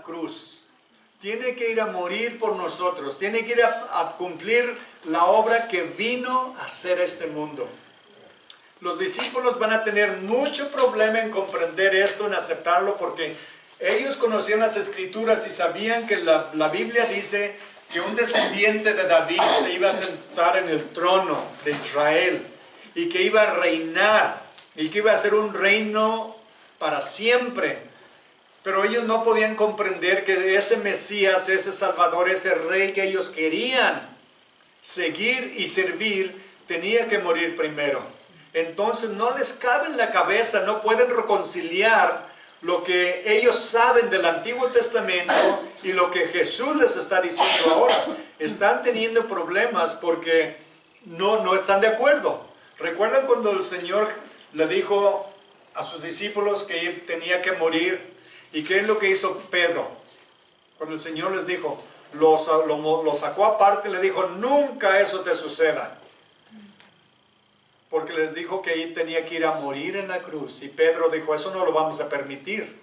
cruz. Tiene que ir a morir por nosotros. Tiene que ir a cumplir la obra que vino a hacer este mundo. Los discípulos van a tener mucho problema en comprender esto, en aceptarlo, porque ellos conocían las Escrituras y sabían que la Biblia dice que un descendiente de David se iba a sentar en el trono de Israel y que iba a reinar y que iba a ser un reino para siempre. Pero ellos no podían comprender que ese Mesías, ese Salvador, ese Rey que ellos querían seguir y servir, tenía que morir primero. Entonces no les cabe en la cabeza, no pueden reconciliar lo que ellos saben del Antiguo Testamento y lo que Jesús les está diciendo ahora. Están teniendo problemas porque no están de acuerdo. ¿Recuerdan cuando el Señor le dijo a sus discípulos que él tenía que morir? ¿Y qué es lo que hizo Pedro? Cuando el Señor les dijo, lo sacó aparte y le dijo, nunca eso te suceda. Porque les dijo que él tenía que ir a morir en la cruz. Y Pedro dijo, eso no lo vamos a permitir.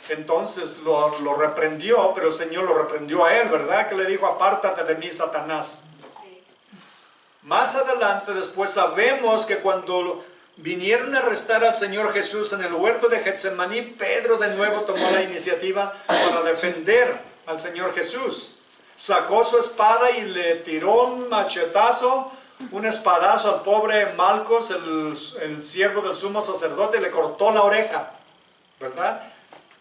Entonces lo reprendió, pero el Señor lo reprendió a él, ¿verdad? Que le dijo, apártate de mí, Satanás. Más adelante, después sabemos que cuando vinieron a arrestar al Señor Jesús en el huerto de Getsemaní, Pedro de nuevo tomó la iniciativa para defender al Señor Jesús. Sacó su espada y le tiró un machetazo, un espadazo al pobre Malcos, el siervo del sumo sacerdote, y le cortó la oreja, ¿verdad?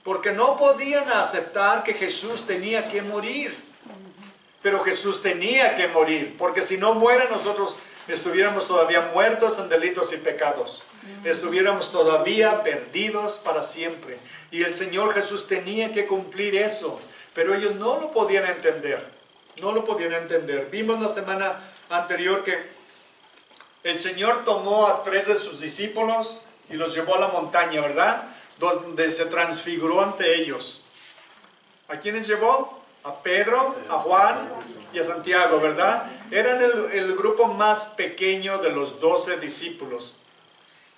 Porque no podían aceptar que Jesús tenía que morir. Pero Jesús tenía que morir, porque si no muere nosotros estuviéramos todavía muertos en delitos y pecados. Estuviéramos todavía perdidos para siempre. Y el Señor Jesús tenía que cumplir eso, pero ellos no lo podían entender. No lo podían entender. Vimos la semana anterior que el Señor tomó a 3 de sus discípulos y los llevó a la montaña, ¿verdad? Donde se transfiguró ante ellos. ¿A quiénes llevó? A Pedro, a Juan y a Santiago, ¿verdad? Eran el grupo más pequeño de los 12 discípulos.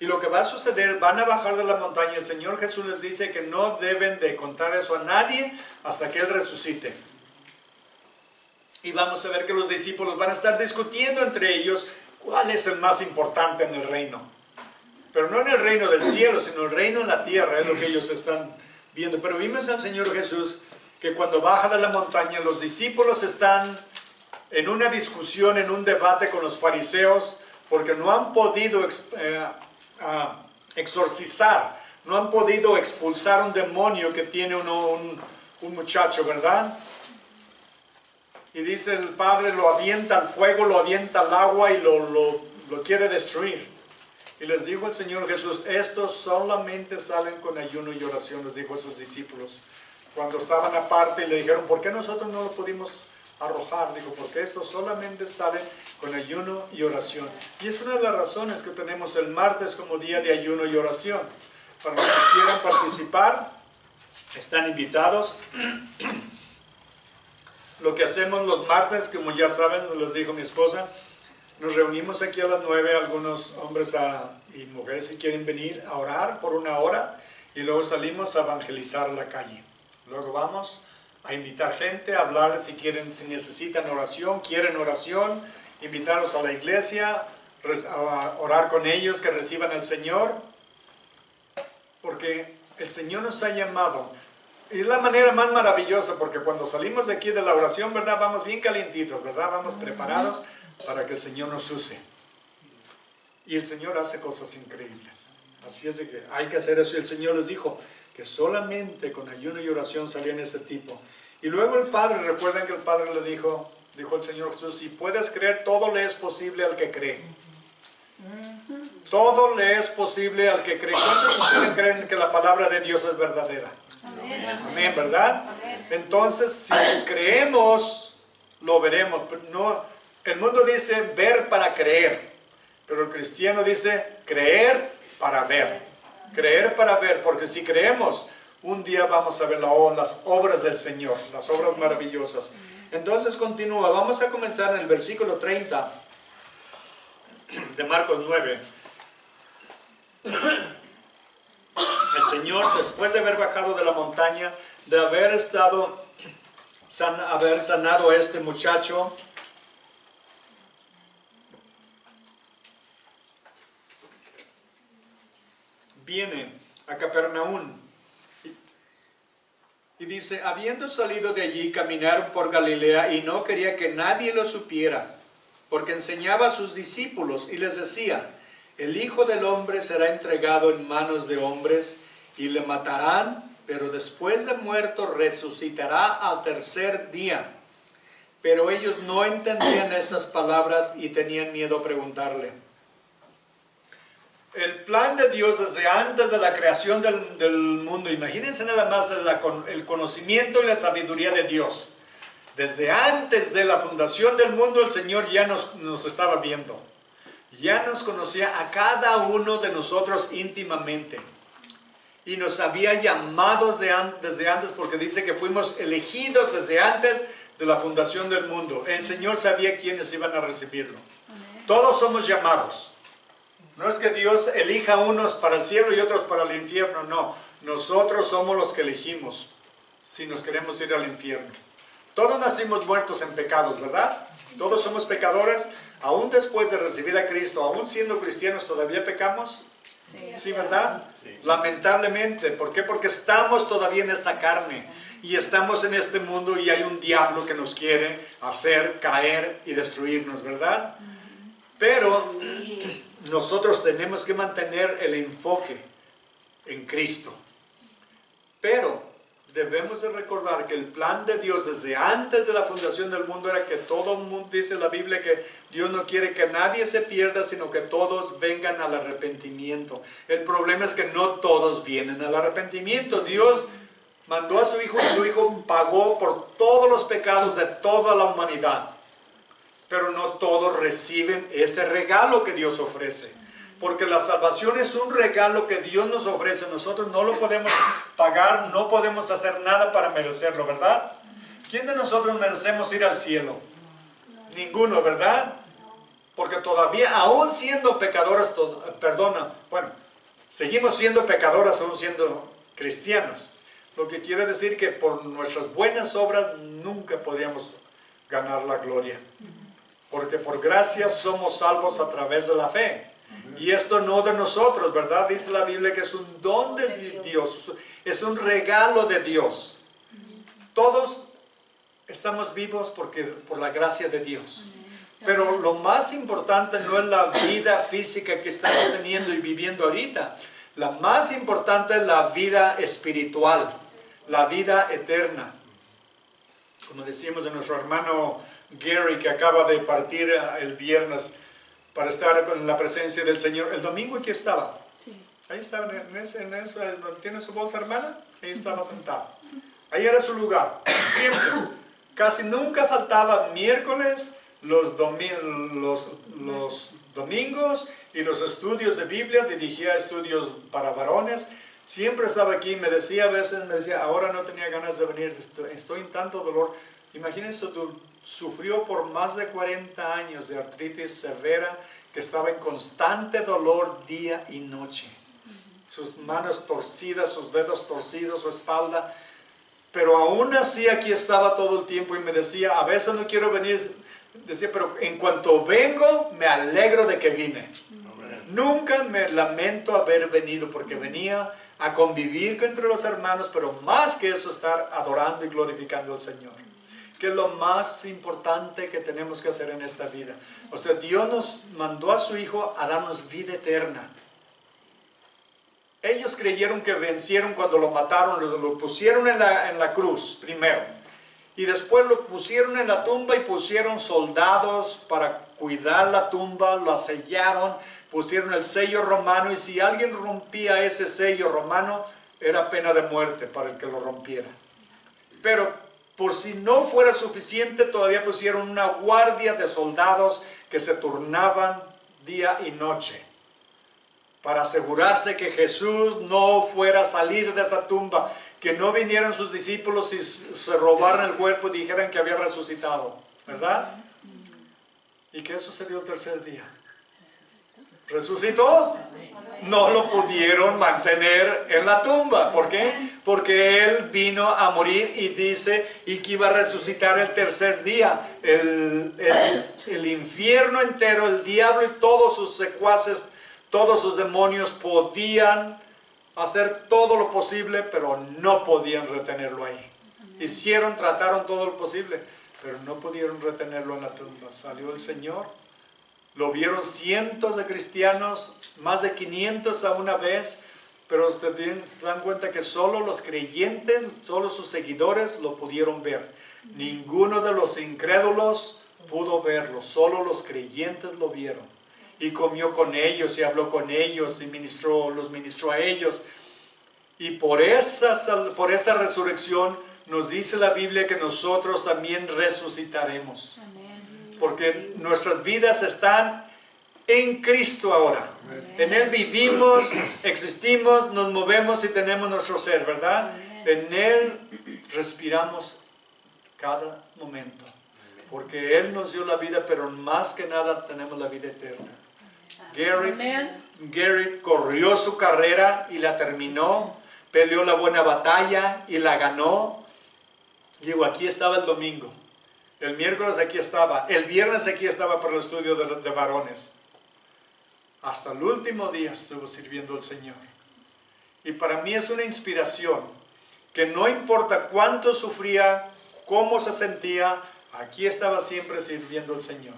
Y lo que va a suceder, van a bajar de la montaña. El Señor Jesús les dice que no deben de contar eso a nadie hasta que Él resucite. Y vamos a ver que los discípulos van a estar discutiendo entre ellos cuál es el más importante en el reino. Pero no en el reino del cielo, sino el reino en la tierra, es lo que ellos están viendo. Pero vimos al Señor Jesús que cuando baja de la montaña, los discípulos están en una discusión, en un debate con los fariseos, porque no han podido exorcizar, no han podido expulsar un demonio que tiene un muchacho, ¿verdad? Y dice el padre, lo avienta al fuego, lo avienta al agua y lo quiere destruir. Y les dijo el Señor Jesús, estos solamente salen con ayuno y oración, les dijo a sus discípulos. Cuando estaban aparte y le dijeron, ¿por qué nosotros no lo pudimos arrojar? Dijo, porque estos solamente salen con ayuno y oración. Y es una de las razones que tenemos el martes como día de ayuno y oración. Para los que quieran participar, están invitados. Lo que hacemos los martes, como ya saben, les dijo mi esposa, nos reunimos aquí a las 9, algunos hombres y mujeres si quieren venir a orar por 1 hora, y luego salimos a evangelizar la calle. Luego vamos a invitar gente, a hablar si necesitan oración, quieren oración, invitarlos a la iglesia, a orar con ellos, que reciban al Señor, porque el Señor nos ha llamado. Y es la manera más maravillosa, porque cuando salimos de aquí de la oración, ¿verdad? Vamos bien calientitos, ¿verdad? Vamos preparados para que el Señor nos use. Y el Señor hace cosas increíbles. Así es de que hay que hacer eso. Y el Señor les dijo que solamente con ayuno y oración salían este tipo. Y luego el Padre, recuerden que el Padre le dijo el Señor Jesús, si puedes creer, todo le es posible al que cree. Todo le es posible al que cree. ¿Cuántos de ustedes creen que la palabra de Dios es verdadera? Amén, ¿verdad? Entonces, si creemos, lo veremos. No, el mundo dice ver para creer, pero el cristiano dice creer para ver. Creer para ver, porque si creemos, un día vamos a ver las obras del Señor, las obras maravillosas. Entonces continúa, vamos a comenzar en el versículo 30 de Marcos 9. el Señor, después de haber bajado de la montaña, de haber sanado a este muchacho, viene a Capernaum y dice, habiendo salido de allí, caminaron por Galilea y no quería que nadie lo supiera, porque enseñaba a sus discípulos y les decía, el Hijo del Hombre será entregado en manos de hombres y le matarán, pero después de muerto resucitará al tercer día. Pero ellos no entendían estas palabras y tenían miedo a preguntarle. El plan de Dios desde antes de la creación del mundo, imagínense nada más el conocimiento y la sabiduría de Dios. Desde antes de la fundación del mundo, el Señor ya nos estaba viendo. Ya nos conocía a cada uno de nosotros íntimamente. Y nos había llamado desde antes, porque dice que fuimos elegidos desde antes de la fundación del mundo. El Señor sabía quiénes iban a recibirlo. Todos somos llamados. No es que Dios elija unos para el cielo y otros para el infierno, no. Nosotros somos los que elegimos si nos queremos ir al infierno. Todos nacimos muertos en pecados, ¿verdad? Todos somos pecadores. Aún después de recibir a Cristo, aún siendo cristianos, ¿todavía pecamos? Sí, ¿verdad? Sí. Lamentablemente. ¿Por qué? Porque estamos todavía en esta carne. Y estamos en este mundo y hay un diablo que nos quiere hacer caer y destruirnos, ¿verdad? Pero nosotros tenemos que mantener el enfoque en Cristo. Pero debemos de recordar que el plan de Dios desde antes de la fundación del mundo era que todo el mundo, dice la Biblia, que Dios no quiere que nadie se pierda, sino que todos vengan al arrepentimiento. El problema es que no todos vienen al arrepentimiento. Dios mandó a su Hijo pagó por todos los pecados de toda la humanidad. Pero no todos reciben este regalo que Dios ofrece. Porque la salvación es un regalo que Dios nos ofrece. Nosotros no lo podemos pagar, no podemos hacer nada para merecerlo, ¿verdad? ¿Quién de nosotros merecemos ir al cielo? Ninguno, ¿verdad? Porque todavía, aún siendo pecadores, seguimos siendo pecadores aún siendo cristianos. Lo que quiere decir que por nuestras buenas obras nunca podríamos ganar la gloria. Porque por gracia somos salvos a través de la fe. Y esto no de nosotros, ¿verdad? Dice la Biblia que es un don de Dios, es un regalo de Dios. Todos estamos vivos por la gracia de Dios. Pero lo más importante no es la vida física que estamos teniendo y viviendo ahorita. La más importante es la vida espiritual, la vida eterna. Como decimos de nuestro hermano Gary, que acaba de partir el viernes para estar en la presencia del Señor. El domingo aquí estaba. Sí. Ahí estaba, en eso, donde tiene su bolsa, hermana. Ahí estaba sentado. Ahí era su lugar. Siempre. Casi nunca faltaba miércoles, los domingos y los estudios de Biblia. Dirigía estudios para varones. Siempre estaba aquí. Me decía a veces, ahora no tenía ganas de venir. Estoy en tanto dolor. Imagínense, sufrió por más de 40 años de artritis severa, que estaba en constante dolor día y noche. Sus manos torcidas, sus dedos torcidos, su espalda. Pero aún así aquí estaba todo el tiempo y me decía, a veces no quiero venir. Decía, pero en cuanto vengo, me alegro de que vine. Nunca me lamento haber venido, porque venía a convivir entre los hermanos, pero más que eso, estar adorando y glorificando al Señor. Que es lo más importante que tenemos que hacer en esta vida. O sea, Dios nos mandó a su Hijo a darnos vida eterna. Ellos creyeron que vencieron cuando lo mataron, lo pusieron en la cruz primero. Y después lo pusieron en la tumba y pusieron soldados para cuidar la tumba, la sellaron, pusieron el sello romano, y si alguien rompía ese sello romano, era pena de muerte para el que lo rompiera. Pero por si no fuera suficiente, todavía pusieron una guardia de soldados que se turnaban día y noche para asegurarse que Jesús no fuera a salir de esa tumba, que no vinieran sus discípulos y se robaran el cuerpo y dijeran que había resucitado, ¿verdad? ¿Y qué sucedió el tercer día? ¿Resucitó? No lo pudieron mantener en la tumba. ¿Por qué? Porque Él vino a morir y dice y que iba a resucitar el tercer día. El infierno entero, el diablo y todos sus secuaces, todos sus demonios podían hacer todo lo posible, pero no podían retenerlo ahí. Trataron todo lo posible, pero no pudieron retenerlo en la tumba. Salió el Señor. Lo vieron cientos de cristianos, más de 500 a una vez, pero se dan cuenta que solo los creyentes, solo sus seguidores lo pudieron ver. Ninguno de los incrédulos pudo verlo, solo los creyentes lo vieron. Y comió con ellos y habló con ellos y los ministró a ellos. Y por esa resurrección nos dice la Biblia que nosotros también resucitaremos. Porque nuestras vidas están en Cristo ahora. En Él vivimos, existimos, nos movemos y tenemos nuestro ser, ¿verdad? En Él respiramos cada momento. Porque Él nos dio la vida, pero más que nada tenemos la vida eterna. Gary corrió su carrera y la terminó. Peleó la buena batalla y la ganó. Digo, aquí estaba el domingo. El miércoles aquí estaba, el viernes aquí estaba para el estudio de varones. Hasta el último día estuvo sirviendo al Señor. Y para mí es una inspiración, que no importa cuánto sufría, cómo se sentía, aquí estaba siempre sirviendo al Señor.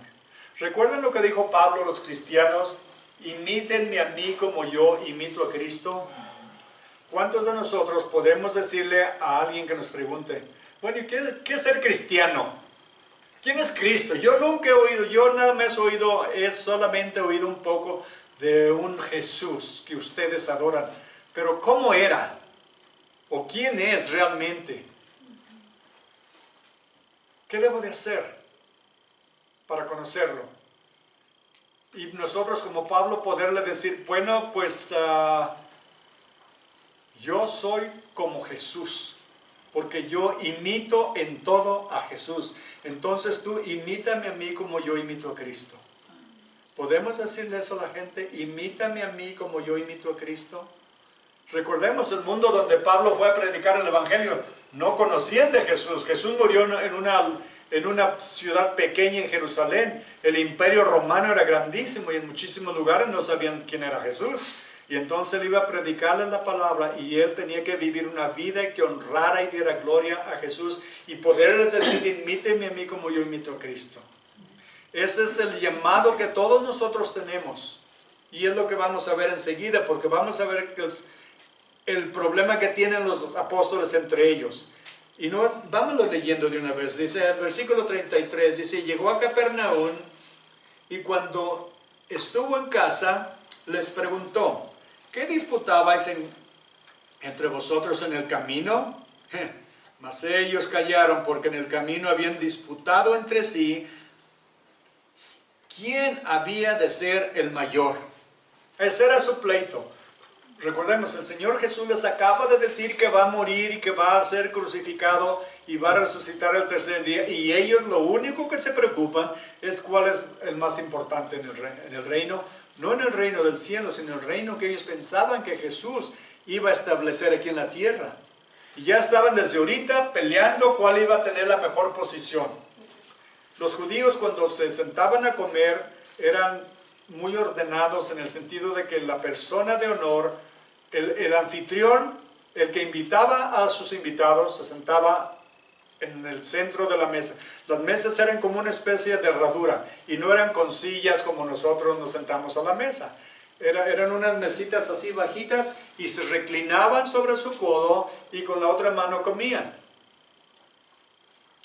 ¿Recuerdan lo que dijo Pablo a los cristianos? Imítenme a mí como yo imito a Cristo. ¿Cuántos de nosotros podemos decirle a alguien que nos pregunte, bueno, ¿qué es ser cristiano? ¿Quién es Cristo? Yo nunca he oído, yo nada más solamente he oído un poco de un Jesús que ustedes adoran. Pero ¿cómo era? ¿O quién es realmente? ¿Qué debo de hacer para conocerlo? Y nosotros como Pablo poderle decir, bueno, pues yo soy como Jesús. Porque yo imito en todo a Jesús. Entonces tú imítame a mí como yo imito a Cristo. ¿Podemos decirle eso a la gente? Imítame a mí como yo imito a Cristo. Recordemos el mundo donde Pablo fue a predicar el Evangelio. No conocían de Jesús. Jesús murió en una ciudad pequeña en Jerusalén. El imperio romano era grandísimo y en muchísimos lugares no sabían quién era Jesús. Y entonces él iba a predicarles la palabra y él tenía que vivir una vida que honrara y diera gloria a Jesús y poderles decir, imíteme a mí como yo imito a Cristo. Ese es el llamado que todos nosotros tenemos. Y es lo que vamos a ver enseguida, porque vamos a ver que el problema que tienen los apóstoles entre ellos. Y vámonos leyendo de una vez. Dice el versículo 33, dice, llegó a Capernaum y cuando estuvo en casa les preguntó, ¿qué disputabais entre vosotros en el camino? Mas ellos callaron porque en el camino habían disputado entre sí quién había de ser el mayor. Ese era su pleito. Recordemos, el Señor Jesús les acaba de decir que va a morir y que va a ser crucificado y va a resucitar el tercer día. Y ellos lo único que se preocupan es cuál es el más importante en el reino. No en el reino del cielo, sino en el reino que ellos pensaban que Jesús iba a establecer aquí en la tierra. Y ya estaban desde ahorita peleando cuál iba a tener la mejor posición. Los judíos cuando se sentaban a comer eran muy ordenados en el sentido de que la persona de honor, el anfitrión, el que invitaba a sus invitados, se sentaba en el centro de la mesa. Las mesas eran como una especie de herradura y no eran con sillas como nosotros nos sentamos a la mesa. Eran unas mesitas así bajitas y se reclinaban sobre su codo y con la otra mano comían.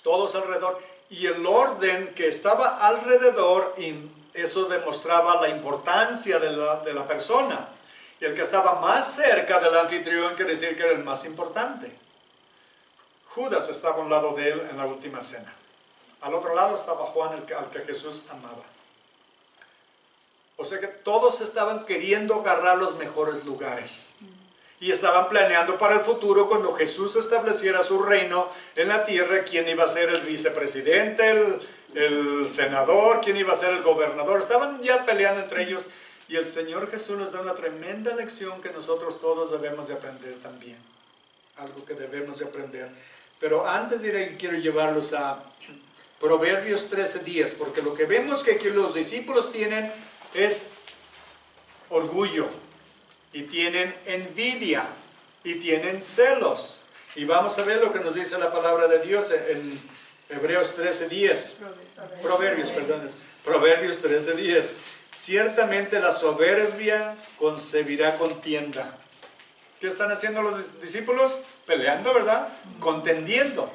Todos alrededor. Y el orden que estaba alrededor, eso demostraba la importancia de la persona. Y el que estaba más cerca del anfitrión quiere decir que era el más importante. Judas estaba a un lado de él en la última cena. Al otro lado estaba Juan, al que Jesús amaba. O sea que todos estaban queriendo agarrar los mejores lugares. Y estaban planeando para el futuro, cuando Jesús estableciera su reino en la tierra, quién iba a ser el vicepresidente, el senador, quién iba a ser el gobernador. Estaban ya peleando entre ellos. Y el Señor Jesús nos da una tremenda lección que nosotros todos debemos de aprender también. Algo que debemos de aprender. Pero antes de ir ahí, quiero llevarlos a Proverbios 13:10, porque lo que vemos que aquí los discípulos tienen es orgullo, y tienen envidia, y tienen celos. Y vamos a ver lo que nos dice la palabra de Dios en Hebreos 13:10. Proverbios 13:10. Ciertamente la soberbia concebirá contienda. ¿Qué están haciendo los discípulos? Peleando, ¿verdad? Contendiendo.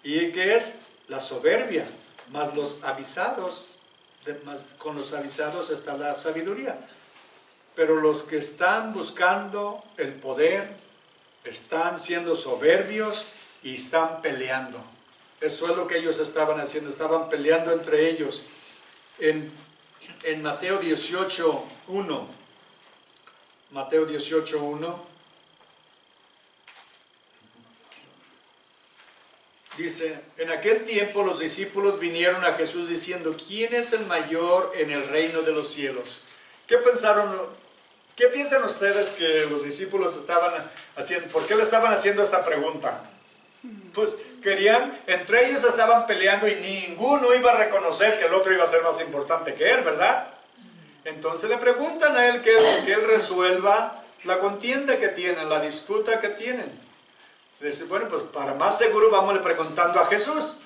¿Y qué es? La soberbia. Más los avisados. Con los avisados está la sabiduría. Pero los que están buscando el poder, están siendo soberbios y están peleando. Eso es lo que ellos estaban haciendo. Estaban peleando entre ellos. En Mateo 18:1. Mateo 18:1. Dice, en aquel tiempo los discípulos vinieron a Jesús diciendo, ¿quién es el mayor en el reino de los cielos? ¿Qué piensan ustedes que los discípulos estaban haciendo? ¿Por qué le estaban haciendo esta pregunta? Pues entre ellos estaban peleando y ninguno iba a reconocer que el otro iba a ser más importante que él, ¿verdad? Entonces le preguntan a él que él resuelva la contienda que tienen, la disputa que tienen. Dice, bueno, pues para más seguro vamos preguntando a Jesús.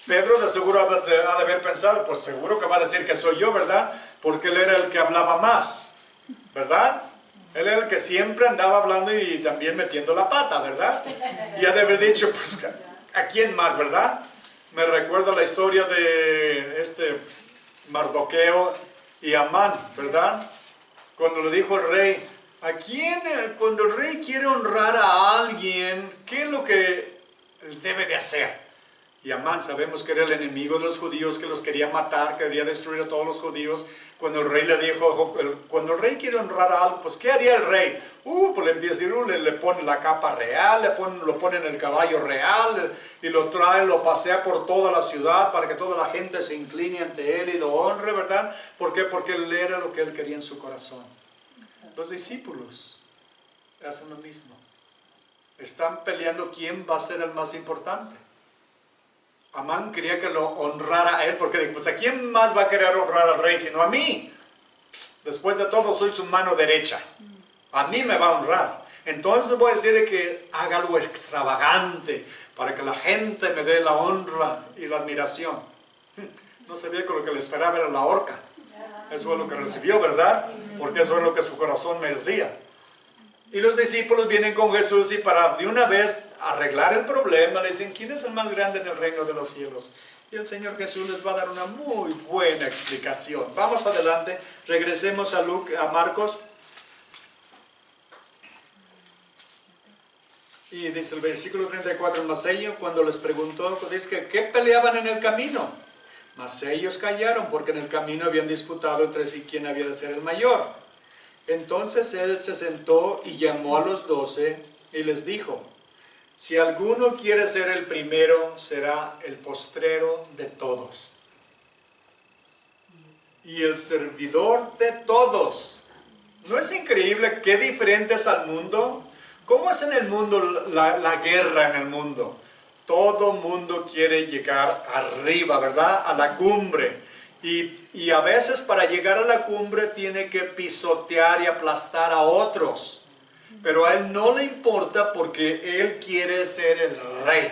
Pedro de seguro ha de haber pensado, pues seguro que va a decir que soy yo, ¿verdad? Porque él era el que hablaba más, ¿verdad? Él era el que siempre andaba hablando y también metiendo la pata, ¿verdad? Y ha de haber dicho, pues, ¿a quién más, verdad? Me recuerda la historia de Mardoqueo y Amán, ¿verdad? Cuando le dijo el rey, cuando el rey quiere honrar a alguien, ¿qué es lo que debe de hacer? Y Amán, sabemos que era el enemigo de los judíos, que los quería matar, quería destruir a todos los judíos. Cuando el rey le dijo, cuando el rey quiere honrar a algo, pues ¿qué haría el rey? Pues le empieza a decir, le pone la capa real, lo pone en el caballo real, y lo trae, lo pasea por toda la ciudad para que toda la gente se incline ante él y lo honre, ¿verdad? ¿Por qué? Porque él era lo que él quería en su corazón. Los discípulos hacen lo mismo. Están peleando quién va a ser el más importante. Amán quería que lo honrara a él, porque dijo, pues ¿a quién más va a querer honrar al rey sino a mí? Después de todo soy su mano derecha. A mí me va a honrar. Entonces voy a decirle que haga algo extravagante para que la gente me dé la honra y la admiración. No sabía que lo que le esperaba era la horca. Eso es lo que recibió, ¿verdad? Porque eso es lo que su corazón merecía. Y los discípulos vienen con Jesús y para de una vez arreglar el problema le dicen, ¿quién es el más grande en el reino de los cielos? Y el Señor Jesús les va a dar una muy buena explicación. Vamos adelante, regresemos a Marcos. Y dice el versículo 34, mas ellos cuando les preguntó, dice que ¿qué peleaban en el camino? Mas ellos callaron porque en el camino habían disputado entre sí quién había de ser el mayor. Entonces él se sentó y llamó a los 12 y les dijo, si alguno quiere ser el primero, será el postrero de todos y el servidor de todos. ¿No es increíble qué diferente es al mundo? ¿Cómo es en el mundo la guerra en el mundo? Todo mundo quiere llegar arriba, ¿verdad? A la cumbre. Y a veces para llegar a la cumbre tiene que pisotear y aplastar a otros. Pero a él no le importa porque él quiere ser el rey.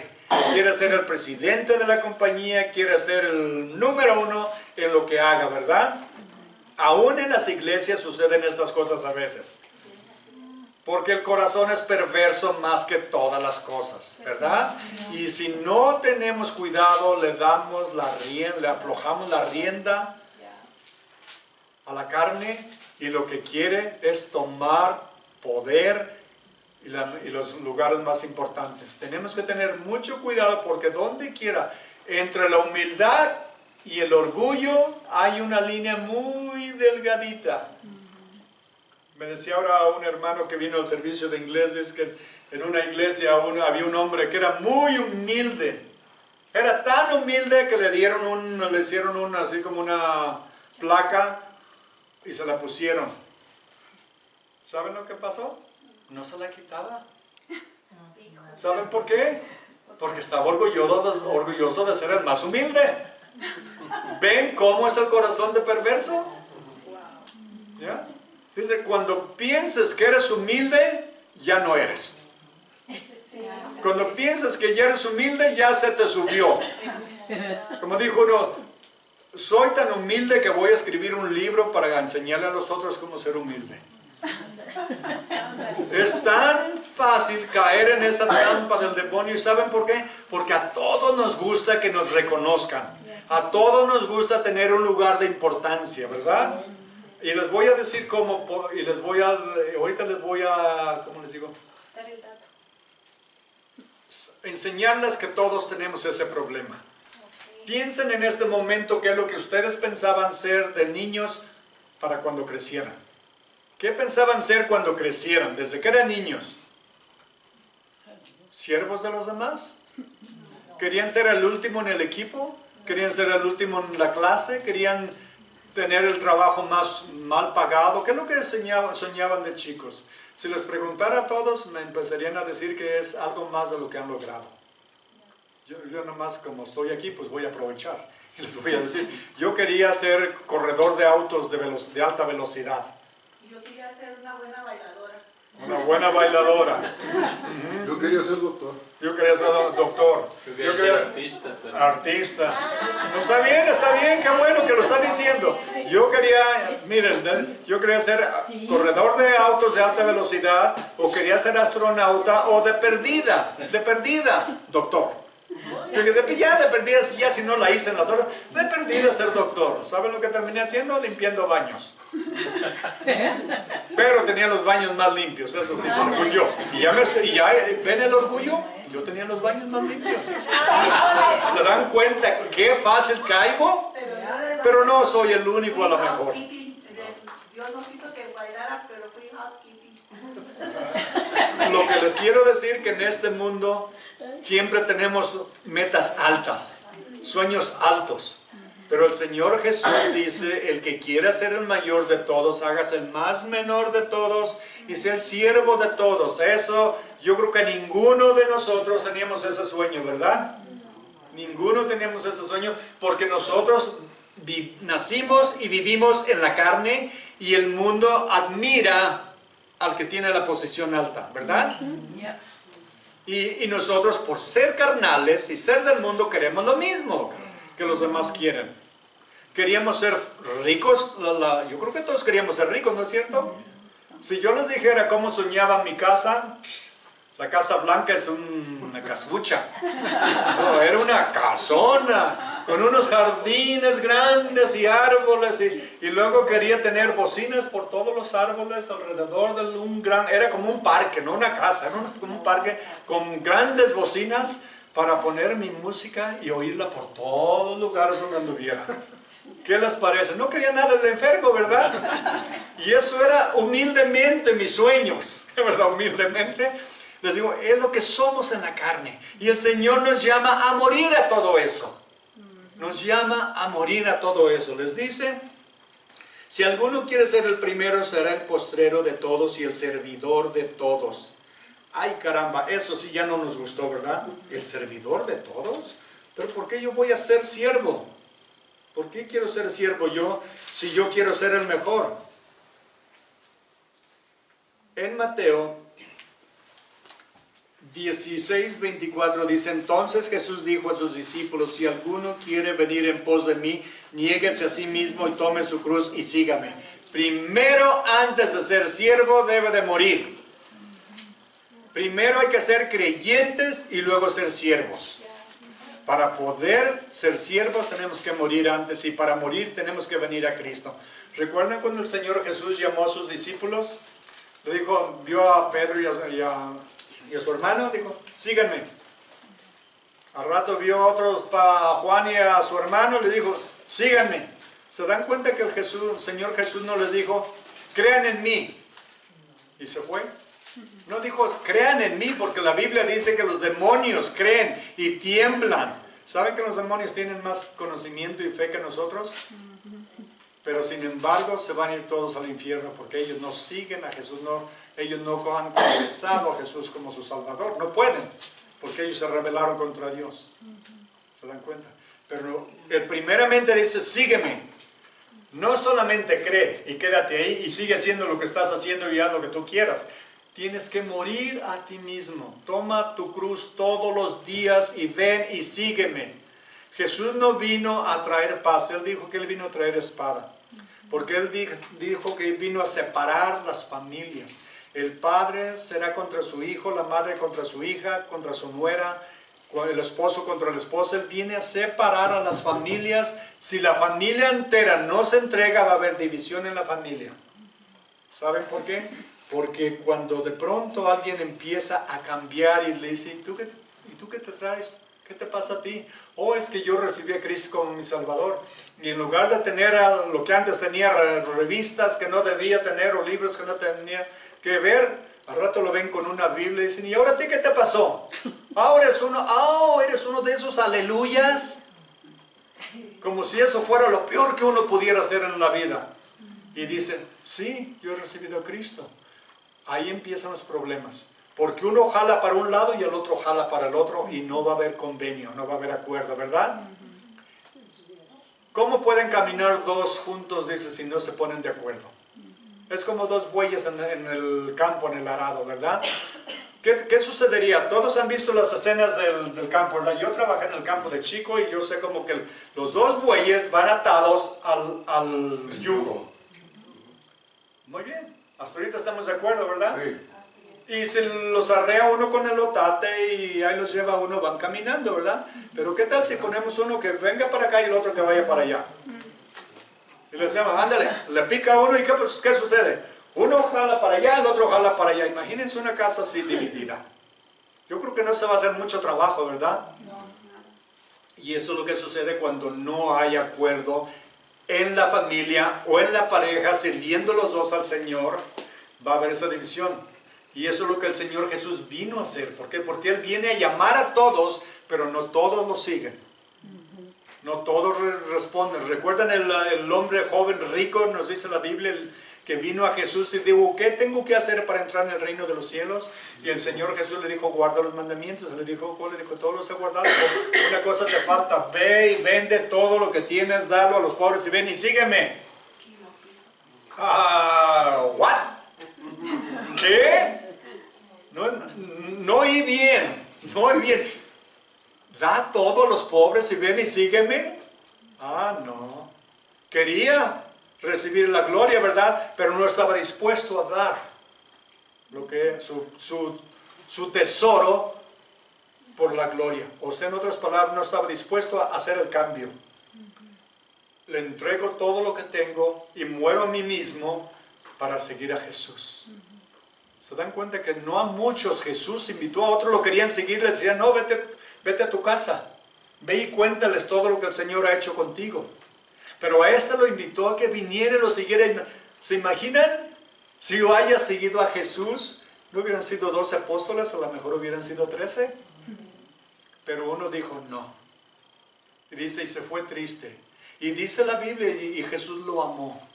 Quiere ser el presidente de la compañía, quiere ser el número uno en lo que haga, ¿verdad? Aún en las iglesias suceden estas cosas a veces. Porque el corazón es perverso más que todas las cosas, ¿verdad? Y si no tenemos cuidado, le aflojamos la rienda a la carne y lo que quiere es tomar poder y los lugares más importantes. Tenemos que tener mucho cuidado porque donde quiera, entre la humildad y el orgullo, hay una línea muy delgadita. Me decía ahora un hermano que vino al servicio de inglés, es que en una iglesia había un hombre que era muy humilde. Era tan humilde que le hicieron así como una placa y se la pusieron. ¿Saben lo que pasó? No se la quitaba. ¿Saben por qué? Porque estaba orgulloso de ser el más humilde. ¿Ven cómo es el corazón de perverso? ¿Ya? Dice, cuando pienses que eres humilde, ya no eres. Cuando piensas que ya eres humilde, ya se te subió. Como dijo uno, soy tan humilde que voy a escribir un libro para enseñarle a los otros cómo ser humilde. Es tan fácil caer en esa trampa del demonio. ¿Y saben por qué? Porque a todos nos gusta que nos reconozcan. A todos nos gusta tener un lugar de importancia, ¿verdad? Y les voy a decir cómo, y ahorita les voy a, ¿cómo les digo? Enseñarles que todos tenemos ese problema. Piensen en este momento qué es lo que ustedes pensaban ser de niños para cuando crecieran. ¿Qué pensaban ser cuando crecieran, desde que eran niños? ¿Siervos de los demás? ¿Querían ser el último en el equipo? ¿Querían ser el último en la clase? ¿Querían tener el trabajo más mal pagado? ¿Qué es lo que soñaban de chicos? Si les preguntara a todos, me empezarían a decir que es algo más de lo que han logrado. Yo nomás, como estoy aquí, pues voy a aprovechar. Y les voy a decir, yo quería ser corredor de autos de alta velocidad. Yo quería ser una buena bailadora. Una buena bailadora. Yo quería ser doctor. Yo quería ser doctor. Yo quería ser artista. No, está bien, qué bueno que lo está diciendo. Yo quería, miren, yo quería ser corredor de autos de alta velocidad, o quería ser astronauta, o de perdida, doctor. Porque de perdida, ya si no la hice en las horas, de perdida ser doctor. ¿Saben lo que terminé haciendo? Limpiando baños. Pero tenía los baños más limpios, eso sí, según yo. Y ya ven el orgullo, yo tenía los baños más limpios. ¿Se dan cuenta qué fácil caigo? Pero no soy el único a lo mejor. Dios no quiso que bailara, pero fui housekeeping. Lo que les quiero decir que en este mundo siempre tenemos metas altas, sueños altos. Pero el Señor Jesús dice, el que quiera ser el mayor de todos, hágase el más menor de todos y sea el siervo de todos. Eso, yo creo que ninguno de nosotros teníamos ese sueño, ¿verdad? Ninguno teníamos ese sueño porque nosotros nacimos y vivimos en la carne y el mundo admira al que tiene la posición alta, ¿verdad? Y nosotros, por ser carnales y ser del mundo, queremos lo mismo que los demás quieren. Queríamos ser ricos, yo creo que todos queríamos ser ricos, ¿no es cierto? Si yo les dijera cómo soñaba mi casa, la Casa Blanca es una casucha. No, era una casona, con unos jardines grandes y árboles, y luego quería tener bocinas por todos los árboles alrededor de era como un parque, no una casa, era como un parque con grandes bocinas para poner mi música y oírla por todos los lugares donde anduviera. ¿Qué les parece? No quería nada del enfermo, ¿verdad? Y eso era humildemente mis sueños, ¿verdad? Humildemente. Les digo, es lo que somos en la carne. Y el Señor nos llama a morir a todo eso. Nos llama a morir a todo eso. Les dice, si alguno quiere ser el primero, será el postrero de todos y el servidor de todos. Ay, caramba, eso sí ya no nos gustó, ¿verdad? ¿El servidor de todos? ¿Pero por qué yo voy a ser siervo? ¿Por qué quiero ser siervo yo si yo quiero ser el mejor? En Mateo 16:24 dice, entonces Jesús dijo a sus discípulos, si alguno quiere venir en pos de mí, niéguese a sí mismo y tome su cruz y sígame. Primero, antes de ser siervo, debe de morir. Primero hay que ser creyentes y luego ser siervos. Para poder ser siervos tenemos que morir antes, y para morir tenemos que venir a Cristo. ¿Recuerdan cuando el Señor Jesús llamó a sus discípulos? Le dijo, vio a Pedro y a su hermano, dijo, síganme. Al rato vio a otros, a Juan y a su hermano, le dijo, síganme. ¿Se dan cuenta que el Señor Jesús no les dijo, crean en mí? Y se fue. No dijo, crean en mí, porque la Biblia dice que los demonios creen y tiemblan. ¿Saben que los demonios tienen más conocimiento y fe que nosotros? pero sin embargo se van a ir todos al infierno porque ellos no siguen a Jesús, ellos no han confesado a Jesús como su Salvador, no pueden, porque ellos se rebelaron contra Dios. ¿Se dan cuenta? Pero Él primeramente dice, sígueme. No solamente cree y quédate ahí y sigue haciendo lo que estás haciendo y haz lo que tú quieras. Tienes que morir a ti mismo. Toma tu cruz todos los días y ven y sígueme. Jesús no vino a traer paz, Él dijo que Él vino a traer espada. Porque Él dijo que vino a separar las familias. El padre será contra su hijo, la madre contra su hija, contra su nuera, el esposo contra la esposa. Él viene a separar a las familias. Si la familia entera no se entrega, va a haber división en la familia. ¿Saben por qué? Porque cuando de pronto alguien empieza a cambiar y le dice, ¿y tú qué te traes? ¿Qué te pasa a ti? Oh, es que yo recibí a Cristo como mi Salvador. Y en lugar de tener lo que antes tenía, revistas que no debía tener o libros que no tenía que ver, al rato lo ven con una Biblia y dicen, ¿y ahora a ti qué te pasó? Ahora eres uno de esos aleluyas. Como si eso fuera lo peor que uno pudiera hacer en la vida. Y dicen, sí, yo he recibido a Cristo. Ahí empiezan los problemas. Porque uno jala para un lado y el otro jala para el otro y no va a haber convenio, no va a haber acuerdo, ¿verdad? ¿Cómo pueden caminar dos juntos, dice, si no se ponen de acuerdo? Es como dos bueyes en el campo, en el arado, ¿verdad? ¿Qué sucedería? Todos han visto las escenas del campo, ¿verdad? Yo trabajé en el campo de chico y yo sé como que los dos bueyes van atados al yugo. Muy bien, hasta ahorita estamos de acuerdo, ¿verdad? Sí. Y se los arrea uno con el otate y ahí los lleva uno, van caminando, ¿verdad? Pero ¿qué tal si ponemos uno que venga para acá y el otro que vaya para allá? Y le decimos, ándale, le pica a uno y ¿qué sucede? Uno jala para allá, el otro jala para allá. Imagínense una casa así dividida. Yo creo que no se va a hacer mucho trabajo, ¿verdad? Y eso es lo que sucede cuando no hay acuerdo en la familia o en la pareja, sirviendo los dos al Señor, va a haber esa división. Y eso es lo que el Señor Jesús vino a hacer. ¿Por qué? Porque Él viene a llamar a todos, pero no todos lo siguen. No todos responden. ¿Recuerdan el hombre joven rico? Nos dice la Biblia que vino a Jesús y dijo, ¿qué tengo que hacer para entrar en el reino de los cielos? Y el Señor Jesús le dijo, guarda los mandamientos. Le dijo, todos los he guardado. Una cosa te falta, ve y vende todo lo que tienes, dalo a los pobres y ven y sígueme. ¿What? ¿Qué? No oí bien, no oí bien. Da todo a los pobres y ven y sígueme. No. Quería recibir la gloria, ¿verdad? Pero no estaba dispuesto a dar lo que su tesoro por la gloria. O sea, en otras palabras, no estaba dispuesto a hacer el cambio. Le entrego todo lo que tengo y muero a mí mismo para seguir a Jesús. ¿Se dan cuenta que no a muchos Jesús invitó a otros, lo querían seguir, le decían, no, vete a tu casa, ve y cuéntales todo lo que el Señor ha hecho contigo? Pero a este lo invitó a que viniera y lo siguiera. ¿Se imaginan? Si yo haya seguido a Jesús, no hubieran sido 12 apóstoles, a lo mejor hubieran sido 13. Pero uno dijo no. Y dice, y se fue triste. Y dice la Biblia, y Jesús lo amó.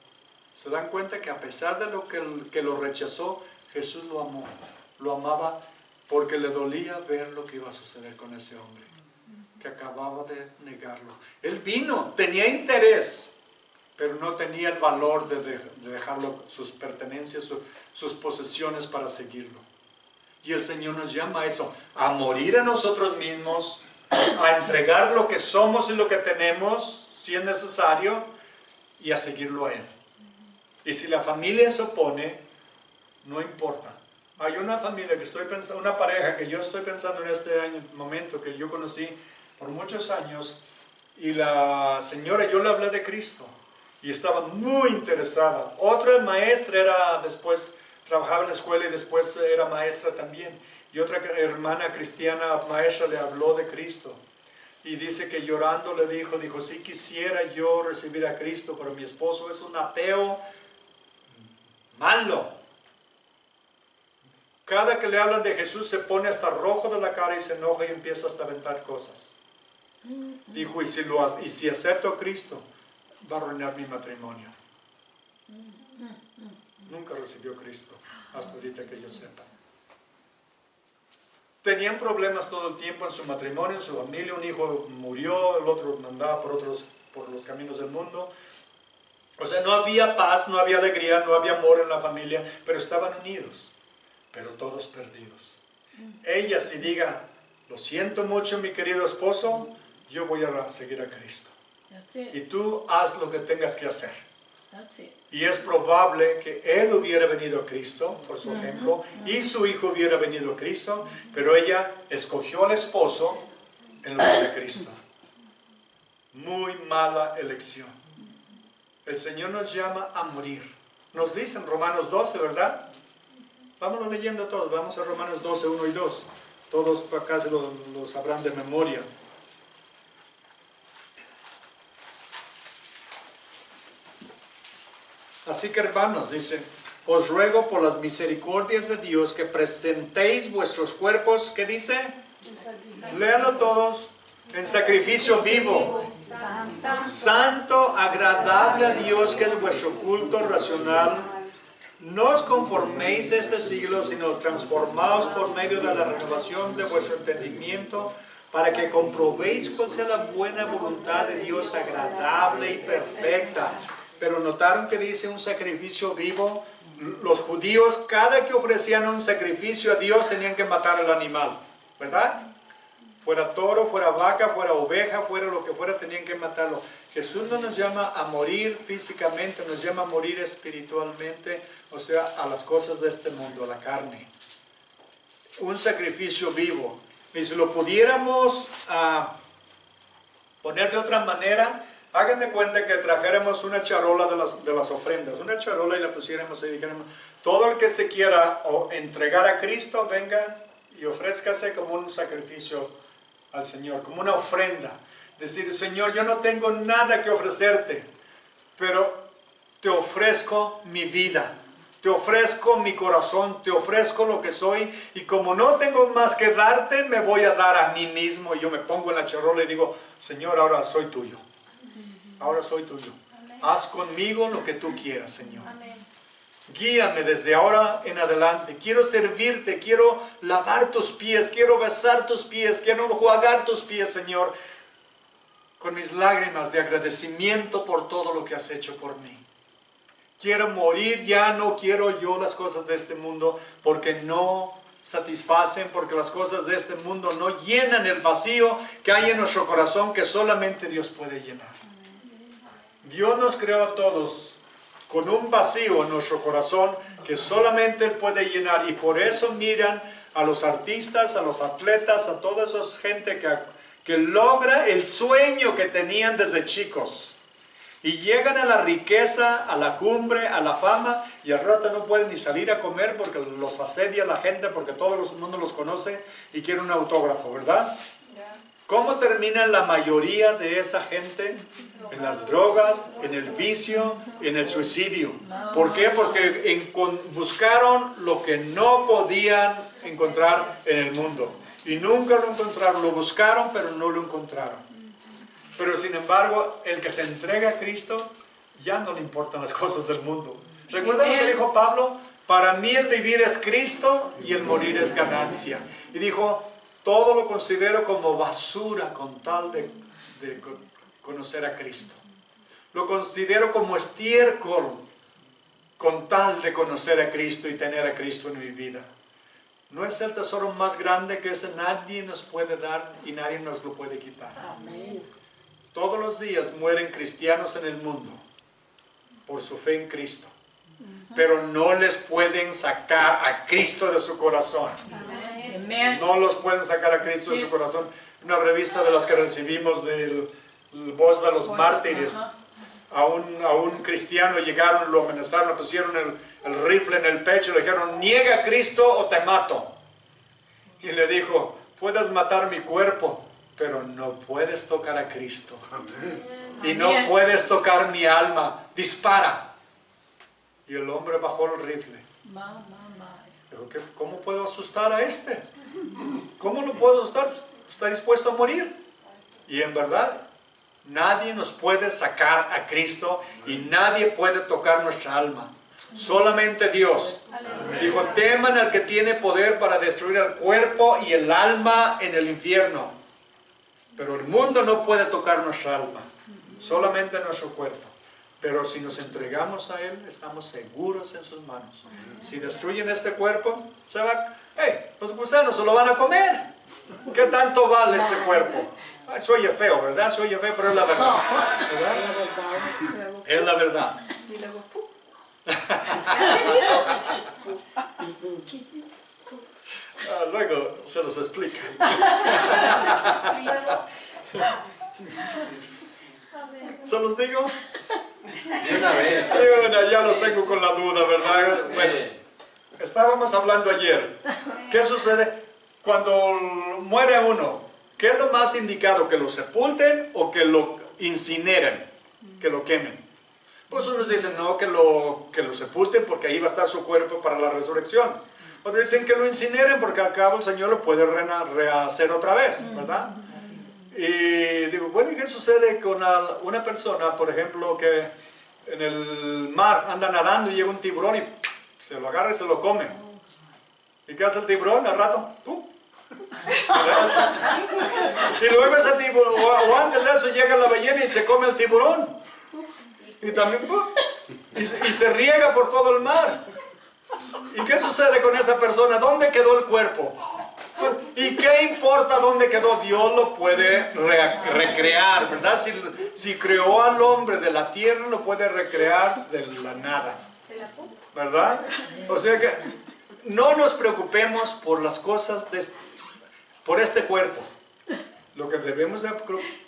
¿Se dan cuenta que a pesar de lo que lo rechazó, Jesús lo amó? Lo amaba porque le dolía ver lo que iba a suceder con ese hombre, que acababa de negarlo. Él vino, tenía interés, pero no tenía el valor de dejarlo, sus pertenencias, sus posesiones para seguirlo. Y el Señor nos llama a eso, a morir a nosotros mismos, a entregar lo que somos y lo que tenemos, si es necesario, y a seguirlo a Él. Y si la familia se opone, no importa. Hay una familia que estoy pensando, una pareja que yo estoy pensando en este momento, que yo conocí por muchos años, y la señora, yo le hablé de Cristo, y estaba muy interesada. Otra maestra después trabajaba en la escuela y después era maestra también. Y otra hermana cristiana maestra le habló de Cristo. Y dice que llorando le dijo, sí quisiera yo recibir a Cristo, pero mi esposo es un ateo malo. Cada que le hablan de Jesús se pone hasta rojo de la cara y se enoja y empieza hasta a aventar cosas. Dijo, y si acepto a Cristo, va a arruinar mi matrimonio. Nunca recibió Cristo, hasta ahorita que yo sepa. Tenían problemas todo el tiempo en su matrimonio, en su familia. Un hijo murió, el otro andaba por los caminos del mundo. O sea, no había paz, no había alegría, no había amor en la familia, pero estaban unidos, pero todos perdidos. Ella si diga, lo siento mucho mi querido esposo, yo voy a seguir a Cristo. Y tú haz lo que tengas que hacer. Y es probable que él hubiera venido a Cristo, por su ejemplo, y su hijo hubiera venido a Cristo, pero ella escogió al esposo en lugar de Cristo. Muy mala elección. El Señor nos llama a morir. Nos dice en Romanos 12, ¿verdad? Vámonos leyendo todos. Vamos a Romanos 12, 1 y 2. Todos acá se lo sabrán de memoria. Así que hermanos, dice, os ruego por las misericordias de Dios que presentéis vuestros cuerpos, ¿qué dice? Léanlo todos. En sacrificio vivo, santo, agradable a Dios, que es vuestro culto racional. No os conforméis a este siglo, sino transformaos por medio de la renovación de vuestro entendimiento, para que comprobéis cuál sea la buena voluntad de Dios, agradable y perfecta. Pero notaron que dice un sacrificio vivo. Los judíos, cada que ofrecían un sacrificio a Dios, tenían que matar al animal, ¿verdad? Fuera toro, fuera vaca, fuera oveja, fuera lo que fuera, tenían que matarlo. Jesús no nos llama a morir físicamente, nos llama a morir espiritualmente, o sea, a las cosas de este mundo, a la carne. Un sacrificio vivo. Y si lo pudiéramos poner de otra manera, hagan de cuenta que trajéramos una charola de las ofrendas, una charola y la pusiéramos ahí y dijéramos, todo el que se quiera entregar a Cristo, venga y ofrézcase como un sacrificio al Señor, como una ofrenda. Decir, Señor, yo no tengo nada que ofrecerte, pero te ofrezco mi vida, te ofrezco mi corazón, te ofrezco lo que soy, y como no tengo más que darte, me voy a dar a mí mismo. Y yo me pongo en la charola y digo, Señor, ahora soy tuyo, ahora soy tuyo. Haz conmigo lo que tú quieras, Señor. Guíame desde ahora en adelante. Quiero servirte, quiero lavar tus pies, quiero besar tus pies, quiero enjuagar tus pies, Señor, con mis lágrimas de agradecimiento por todo lo que has hecho por mí. Quiero morir, ya no quiero yo las cosas de este mundo, porque no satisfacen, porque las cosas de este mundo no llenan el vacío que hay en nuestro corazón, que solamente Dios puede llenar. Dios nos creó a todos con un vacío en nuestro corazón que solamente Él puede llenar, y por eso miran a los artistas, a los atletas, a toda esa gente que logra el sueño que tenían desde chicos, y llegan a la riqueza, a la cumbre, a la fama, y al rato no pueden ni salir a comer porque los asedia la gente, porque todo el mundo los conoce y quiere un autógrafo, ¿verdad? ¿Cómo termina la mayoría de esa gente? En las drogas, en el vicio, en el suicidio. ¿Por qué? Porque buscaron lo que no podían encontrar en el mundo. Y nunca lo encontraron. Lo buscaron, pero no lo encontraron. Pero sin embargo, el que se entrega a Cristo, ya no le importan las cosas del mundo. ¿Recuerdan lo que dijo Pablo? Para mí el vivir es Cristo y el morir es ganancia. Y dijo, todo lo considero como basura con tal de conocer a Cristo. Lo considero como estiércol con tal de conocer a Cristo y tener a Cristo en mi vida. No es el tesoro más grande que ese nadie nos puede dar y nadie nos lo puede quitar. Amén. Todos los días mueren cristianos en el mundo por su fe en Cristo, pero no les pueden sacar a Cristo de su corazón. Amén. No los pueden sacar a Cristo de su corazón. Una revista de las que recibimos del Voz de los Mártires, a un cristiano llegaron, lo amenazaron, le pusieron el rifle en el pecho, le dijeron, niega a Cristo o te mato. Y le dijo, puedes matar mi cuerpo, pero no puedes tocar a Cristo. Y no puedes tocar mi alma, dispara. Y el hombre bajó el rifle. Dijo, ¿cómo puedo asustar a este? ¿Cómo lo puedo asustar? Está dispuesto a morir. Y en verdad, Nadie nos puede sacar a Cristo y nadie puede tocar nuestra alma. Solamente Dios. Dijo, teman al que tiene poder para destruir el cuerpo y el alma en el infierno. Pero el mundo no puede tocar nuestra alma, solamente nuestro cuerpo. Pero si nos entregamos a Él, estamos seguros en sus manos. Si destruyen este cuerpo, se va, los gusanos se lo van a comer. ¿Qué tanto vale este cuerpo? Ay, se oye feo, ¿verdad? Se oye feo, pero es la verdad. ¿Verdad? Es la verdad. Y luego, ¡pum! Luego se los explica. Y luego, ¿Se los digo? De una vez. Sí, bueno, ya los tengo con la duda, ¿verdad? Bueno, estábamos hablando ayer. ¿Qué sucede cuando muere uno? ¿Qué es lo más indicado? ¿Que lo sepulten o que lo incineren? ¿Que lo quemen? Pues unos dicen, no, que lo sepulten porque ahí va a estar su cuerpo para la resurrección. Otros dicen que lo incineren porque al cabo el Señor lo puede rehacer otra vez, ¿verdad? Y digo, bueno, ¿y qué sucede con una persona, por ejemplo, que en el mar anda nadando y llega un tiburón y se lo agarra y se lo come? ¿Y qué hace el tiburón al rato? ¡Pum! Y luego ese tiburón, o antes de eso llega la ballena y se come el tiburón. Y también, ¡pum! Y se riega por todo el mar. ¿Y qué sucede con esa persona? ¿Dónde quedó el cuerpo? ¿Y qué importa dónde quedó? Dios lo puede recrear, ¿verdad? Si creó al hombre de la tierra, lo puede recrear de la nada, ¿verdad? O sea que no nos preocupemos por las cosas, por este cuerpo. Lo que debemos de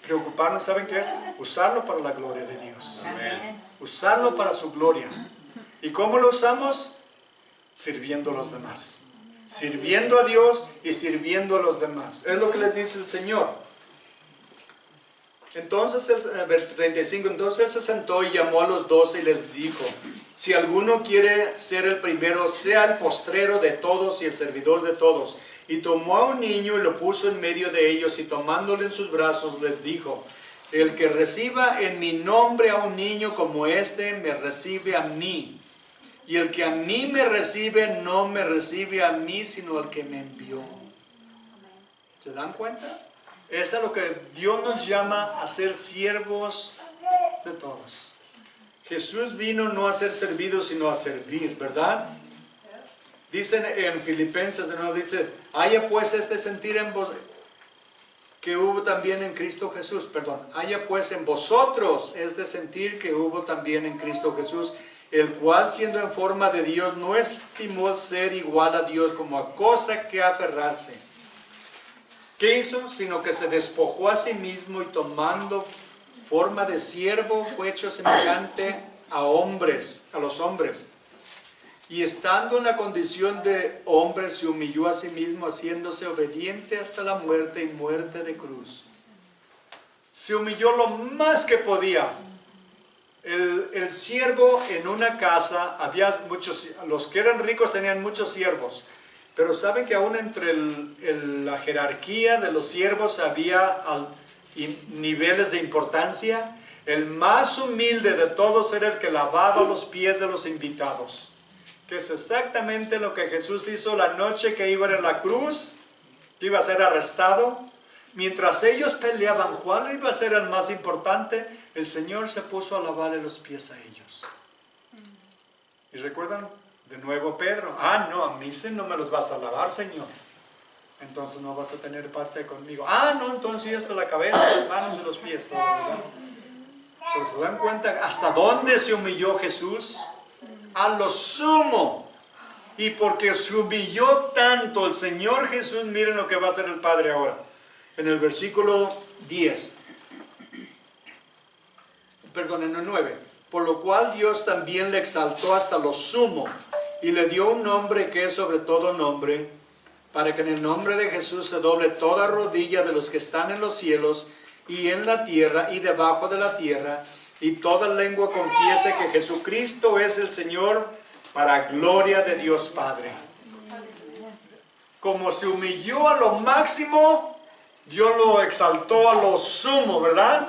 preocuparnos, ¿saben qué es? Usarlo para la gloria de Dios. Amén. Usarlo para su gloria. ¿Y cómo lo usamos? Sirviendo a los demás. Sirviendo a Dios y sirviendo a los demás. Es lo que les dice el Señor. Entonces, verso 35, entonces Él se sentó y llamó a los 12 y les dijo, si alguno quiere ser el primero, sea el postrero de todos y el servidor de todos. Y tomó a un niño y lo puso en medio de ellos y tomándole en sus brazos les dijo, el que reciba en mi nombre a un niño como este, me recibe a mí. Y el que a mí me recibe, no me recibe a mí, sino al que me envió. ¿Se dan cuenta? Eso es lo que Dios nos llama a ser siervos de todos. Jesús vino no a ser servido, sino a servir, ¿verdad? Dicen en Filipenses, de nuevo dice, haya pues este sentir en vos, que hubo también en Cristo Jesús, perdón, haya pues en vosotros este sentir que hubo también en Cristo Jesús, el cual siendo en forma de Dios no estimó ser igual a Dios como a cosa que aferrarse. ¿Qué hizo? Sino que se despojó a sí mismo y tomando forma de siervo fue hecho semejante a los hombres. Y estando en la condición de hombre se humilló a sí mismo haciéndose obediente hasta la muerte y muerte de cruz. Se humilló lo más que podía. El siervo en una casa, había muchos, los que eran ricos tenían muchos siervos, pero saben que aún entre la jerarquía de los siervos había niveles de importancia. El más humilde de todos era el que lavaba los pies de los invitados, que es exactamente lo que Jesús hizo la noche que iba a la cruz, que iba a ser arrestado. Mientras ellos peleaban cuál iba a ser el más importante, el Señor se puso a lavarle los pies a ellos. ¿Y recuerdan? De nuevo Pedro, no, a mí sí no me los vas a lavar, Señor. Entonces no vas a tener parte conmigo. No, entonces hasta la cabeza, las manos y los pies, todo, ¿verdad? Pero se dan cuenta hasta dónde se humilló Jesús. A lo sumo. Y porque se humilló tanto el Señor Jesús, miren lo que va a hacer el Padre ahora. En el versículo 10, perdón, en el 9, por lo cual Dios también le exaltó hasta lo sumo y le dio un nombre que es sobre todo nombre, para que en el nombre de Jesús se doble toda rodilla de los que están en los cielos y en la tierra y debajo de la tierra, y toda lengua confiese que Jesucristo es el Señor, para gloria de Dios Padre. Como se humilló a lo máximo, Dios lo exaltó a lo sumo, ¿verdad?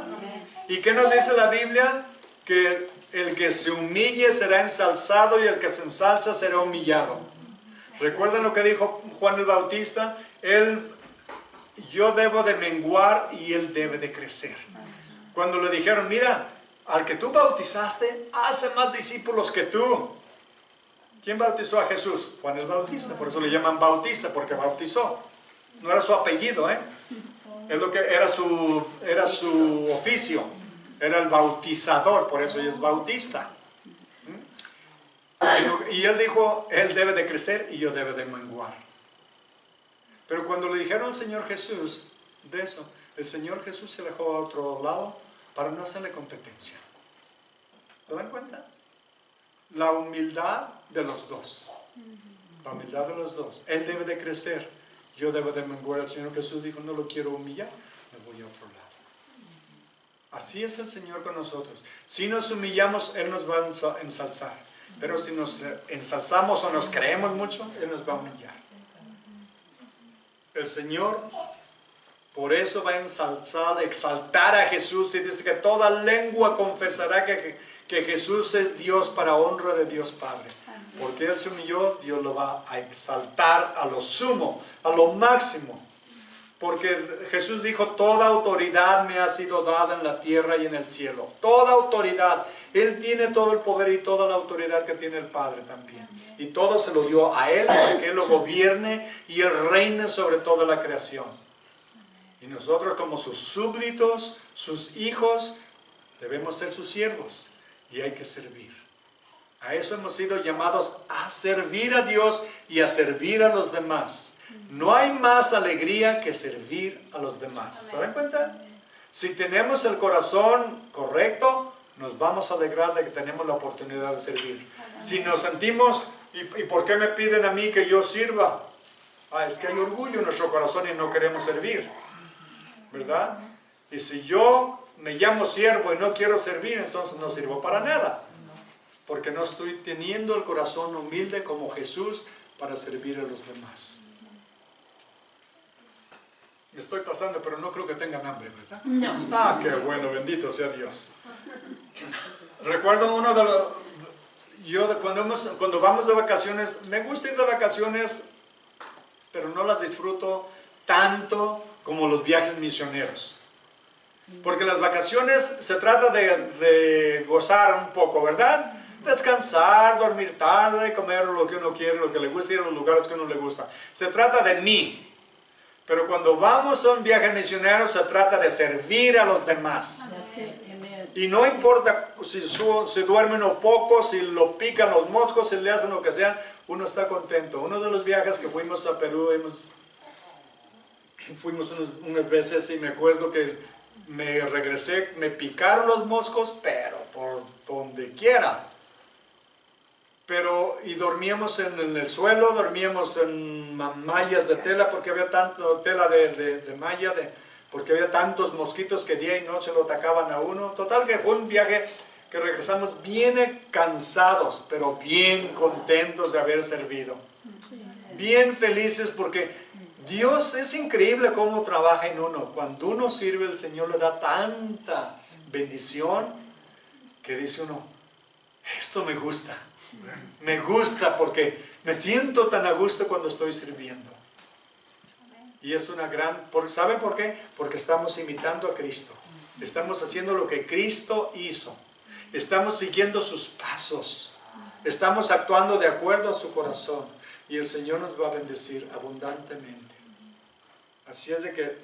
¿Y qué nos dice la Biblia? Que el que se humille será ensalzado y el que se ensalza será humillado. ¿Recuerdan lo que dijo Juan el Bautista? Yo debo de menguar y él debe de crecer. Cuando le dijeron, mira, al que tú bautizaste, hace más discípulos que tú. ¿Quién bautizó a Jesús? Juan el Bautista, por eso le llaman Bautista, porque bautizó. No era su apellido, ¿eh? Es lo que era su oficio. Era el bautizador, por eso es bautista. Y él dijo, él debe de crecer y yo debe de menguar. Pero cuando le dijeron al Señor Jesús de eso, el Señor Jesús se alejó a otro lado para no hacerle competencia. ¿Te dan cuenta? La humildad de los dos. La humildad de los dos. Él debe de crecer, yo debo de menguar. El Señor Jesús dijo, no lo quiero humillar, me voy a otro lado. Así es el Señor con nosotros. Si nos humillamos, Él nos va a ensalzar. Pero si nos ensalzamos o nos creemos mucho, Él nos va a humillar. El Señor por eso va a exaltar a Jesús y dice que toda lengua confesará que Jesús es Dios para honra de Dios Padre. Porque Él se humilló, Dios lo va a exaltar a lo sumo, a lo máximo. Porque Jesús dijo, toda autoridad me ha sido dada en la tierra y en el cielo. Toda autoridad. Él tiene todo el poder y toda la autoridad que tiene el Padre también. Y todo se lo dio a Él para que Él lo gobierne y Él reine sobre toda la creación. Y nosotros como sus súbditos, sus hijos, debemos ser sus siervos. Y hay que servir. A eso hemos sido llamados a servir a Dios y a servir a los demás. No hay más alegría que servir a los demás. ¿Se dan cuenta? Si tenemos el corazón correcto, nos vamos a alegrar de que tenemos la oportunidad de servir. Si nos sentimos, ¿y por qué me piden a mí que yo sirva? Es que hay orgullo en nuestro corazón y no queremos servir. ¿Verdad? Y si yo me llamo siervo y no quiero servir, entonces no sirvo para nada. Porque no estoy teniendo el corazón humilde como Jesús para servir a los demás. Me estoy pasando, pero no creo que tengan hambre, ¿verdad? No. Qué bueno, bendito sea Dios. Recuerdo uno de los... cuando vamos de vacaciones, me gusta ir de vacaciones, pero no las disfruto tanto como los viajes misioneros. Porque las vacaciones se trata de gozar un poco, ¿verdad? Descansar, dormir tarde, comer lo que uno quiere, lo que le gusta, ir a los lugares que uno le gusta. Se trata de mí. Pero cuando vamos a un viaje misionero se trata de servir a los demás. Y no importa si duermen o poco, si lo pican los moscos, si le hacen lo que sea, uno está contento. Uno de los viajes que fuimos a Perú, fuimos unas veces y me acuerdo que me regresé, me picaron los moscos, pero por donde quiera. Y dormíamos en el suelo, dormíamos en mallas de tela, porque había tanto tela de malla, porque había tantos mosquitos que día y noche lo atacaban a uno. Total que fue un viaje que regresamos bien cansados, pero bien contentos de haber servido. Bien felices porque Dios es increíble cómo trabaja en uno. Cuando uno sirve, el Señor le da tanta bendición que dice uno, esto me gusta. Me gusta porque me siento tan a gusto cuando estoy sirviendo. Y es una gran... ¿Saben por qué? Porque estamos imitando a Cristo. Estamos haciendo lo que Cristo hizo. Estamos siguiendo sus pasos. Estamos actuando de acuerdo a su corazón. Y el Señor nos va a bendecir abundantemente. Así es de que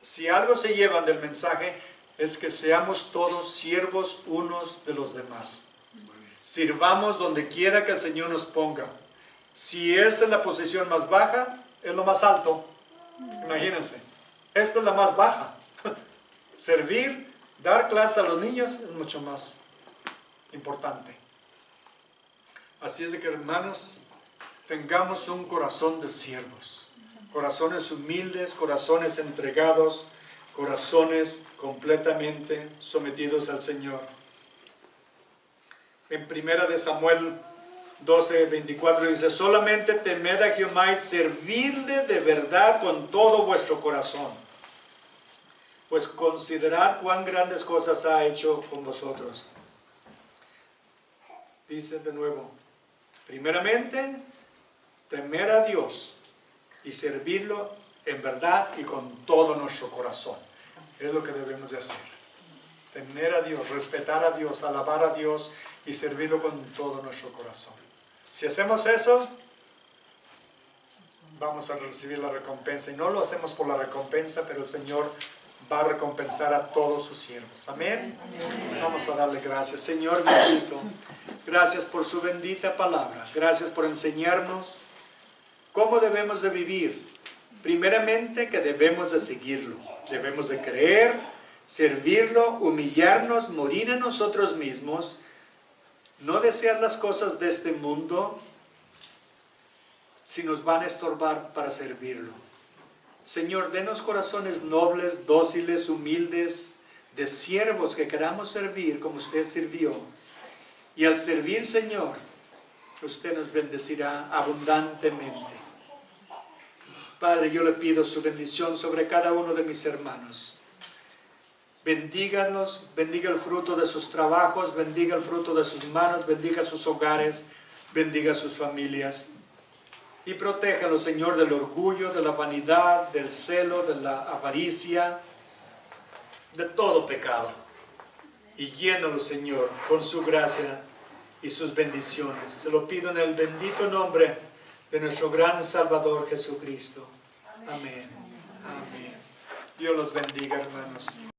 si algo se llevan del mensaje es que seamos todos siervos unos de los demás. Sirvamos donde quiera que el Señor nos ponga. Si es en la posición más baja, es lo más alto. Imagínense, esta es la más baja. Servir, dar clase a los niños es mucho más importante. Así es de que, hermanos, tengamos un corazón de siervos. Corazones humildes, corazones entregados, corazones completamente sometidos al Señor. En 1 de Samuel 12:24 dice, solamente temed a Jehová y servidle de verdad con todo vuestro corazón. pues considerad cuán grandes cosas ha hecho con vosotros. Dice de nuevo, primeramente, temer a Dios y servirlo en verdad y con todo nuestro corazón. Es lo que debemos de hacer. Temer a Dios, respetar a Dios, alabar a Dios y servirlo con todo nuestro corazón. Si hacemos eso, vamos a recibir la recompensa. Y no lo hacemos por la recompensa, pero el Señor va a recompensar a todos sus siervos. Amén. Vamos a darle gracias. Señor bendito, gracias por su bendita palabra. Gracias por enseñarnos cómo debemos de vivir. Primeramente, que debemos de seguirlo. Debemos de creer, servirlo, humillarnos, morir en nosotros mismos, no desear las cosas de este mundo si nos van a estorbar para servirlo. Señor, denos corazones nobles, dóciles, humildes, de siervos que queramos servir como usted sirvió. Y al servir, Señor, usted nos bendecirá abundantemente. Padre, yo le pido su bendición sobre cada uno de mis hermanos. Bendíganos, bendiga el fruto de sus trabajos, bendiga el fruto de sus manos, bendiga sus hogares, bendiga sus familias. Y protéjalos, Señor, del orgullo, de la vanidad, del celo, de la avaricia, de todo pecado. Y llénalos, Señor, con su gracia y sus bendiciones. Se lo pido en el bendito nombre de nuestro gran Salvador Jesucristo. Amén. Amén. Dios los bendiga, hermanos.